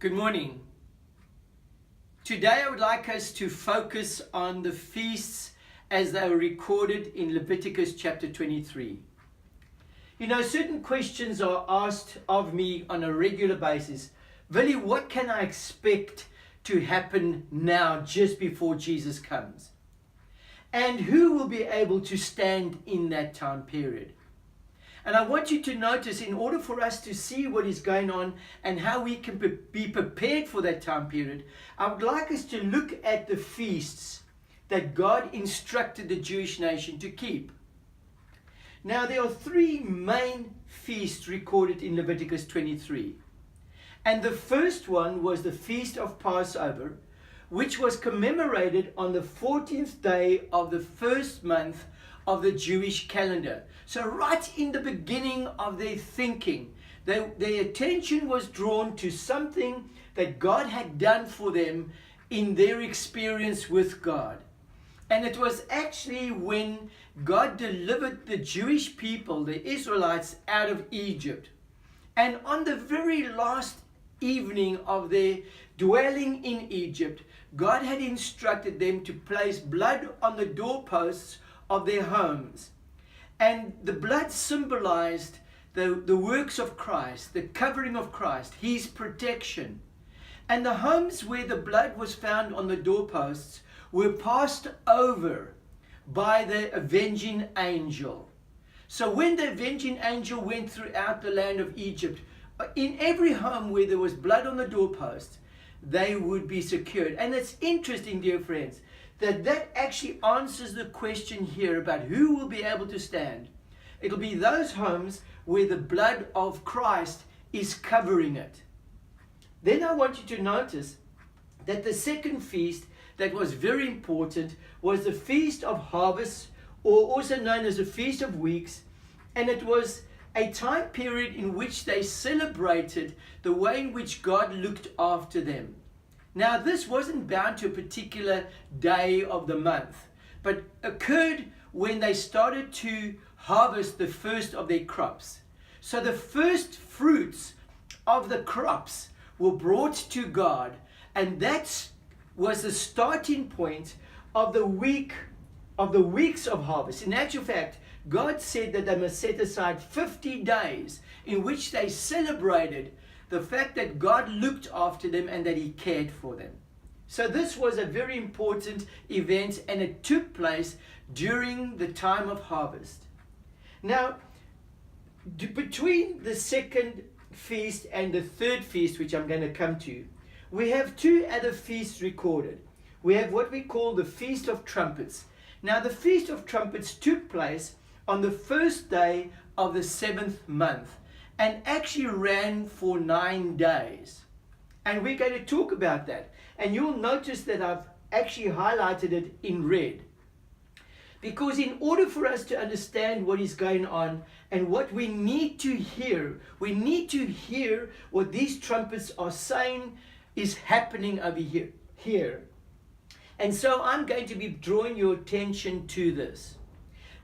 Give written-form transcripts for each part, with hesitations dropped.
Good morning. Today I would like us to focus on the feasts as they were recorded in Leviticus chapter 23. You know, certain questions are asked of me on a regular basis. Willie, what can I expect to happen now just before Jesus comes? And who will be able to stand in that time period? And I want you to notice, in order for us to see what is going on and how we can be prepared for that time period, I would like us to look at the feasts that God instructed the Jewish nation to keep. Now, there are three main feasts recorded in Leviticus 23. And the first one was the Feast of Passover, which was commemorated on the 14th day of the first month of the Jewish calendar. So right in the beginning of their thinking, their attention was drawn to something that God had done for them in their experience with God. And it was actually when God delivered the Jewish people, the Israelites, out of Egypt. And on the very last evening of their dwelling in Egypt, God had instructed them to place blood on the doorposts of their homes. And the blood symbolized the works of Christ, the covering of Christ, His protection. And the homes where the blood was found on the doorposts were passed over by the avenging angel. So when the avenging angel went throughout the land of Egypt, in every home where there was blood on the doorpost, they would be secured. And it's interesting, dear friends, that actually answers the question here about who will be able to stand. It'll be those homes where the blood of Christ is covering it. Then I want you to notice that the second feast that was very important was the Feast of Harvest, or also known as the Feast of Weeks. And it was a time period in which they celebrated the way in which God looked after them. Now, this wasn't bound to a particular day of the month, but occurred when they started to harvest the first of their crops. So the first fruits of the crops were brought to God, and that was the starting point of the weeks of harvest. In actual fact, God said that they must set aside 50 days in which they celebrated the fact that God looked after them and that He cared for them. So this was a very important event, and it took place during the time of harvest. Now, between the second feast and the third feast, which I'm going to come to, we have two other feasts recorded. We have what we call the Feast of Trumpets. Now, the Feast of Trumpets took place on the first day of the 7th month, and actually ran for 9 days. And we're going to talk about that. And you'll notice that I've actually highlighted it in red. Because in order for us to understand what is going on and what we need to hear what these trumpets are saying is happening over here. And so I'm going to be drawing your attention to this.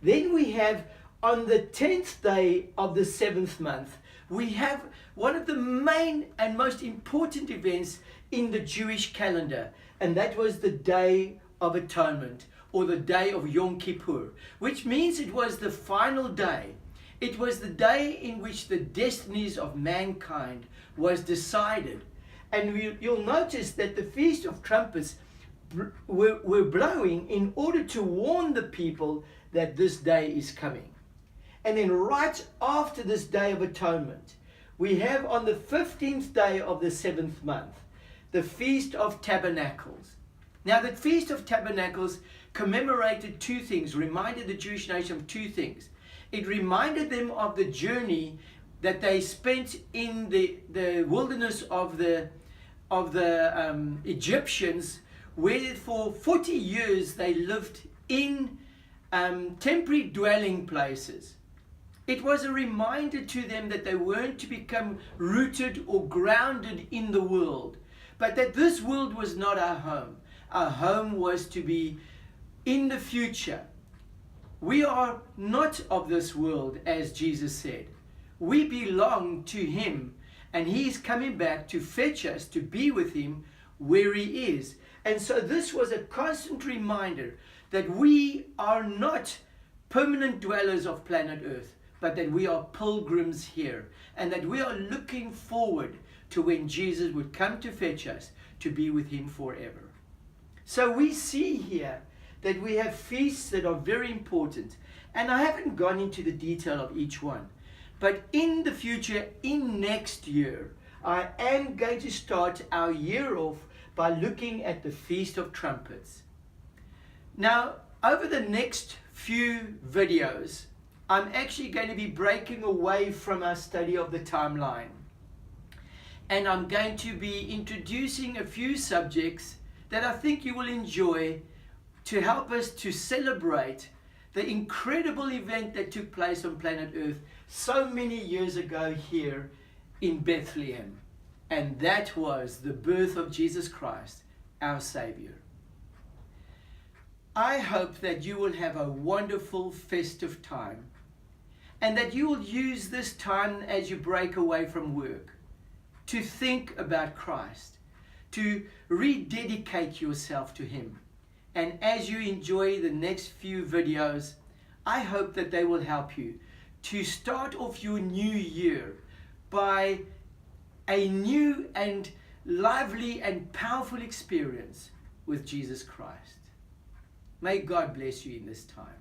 Then we have, on the 10th day of the 7th month, we have one of the main and most important events in the Jewish calendar, and that was the Day of Atonement, or the Day of Yom Kippur, which means it was the final day. It was the day in which the destinies of mankind was decided. And you'll notice that the Feast of Trumpets were blowing in order to warn the people that this day is coming. And then right after this Day of Atonement, we have on the 15th day of the 7th month, the Feast of Tabernacles. Now, the Feast of Tabernacles commemorated two things, reminded the Jewish nation of two things. It reminded them of the journey that they spent in the wilderness of the Egyptians, where for 40 years they lived in temporary dwelling places. It was a reminder to them that they weren't to become rooted or grounded in the world, but that this world was not our home. Our home was to be in the future. We are not of this world, as Jesus said. We belong to Him, And He's coming back to fetch us, to be with Him where He is. And so this was a constant reminder that we are not permanent dwellers of planet Earth, but that we are pilgrims here, and that we are looking forward to when Jesus would come to fetch us to be with Him forever. So we see here that we have feasts that are very important, and I haven't gone into the detail of each one, but in the future, in next year, I am going to start our year off by looking at the Feast of Trumpets. Now, over the next few videos, I'm actually going to be breaking away from our study of the timeline. And I'm going to be introducing a few subjects that I think you will enjoy to help us to celebrate the incredible event that took place on planet Earth so many years ago here in Bethlehem. And that was the birth of Jesus Christ, our Savior. I hope that you will have a wonderful festive time, and that you will use this time as you break away from work to think about Christ, to rededicate yourself to Him. And as you enjoy the next few videos, I hope that they will help you to start off your new year by a new and lively and powerful experience with Jesus Christ. May God bless you in this time.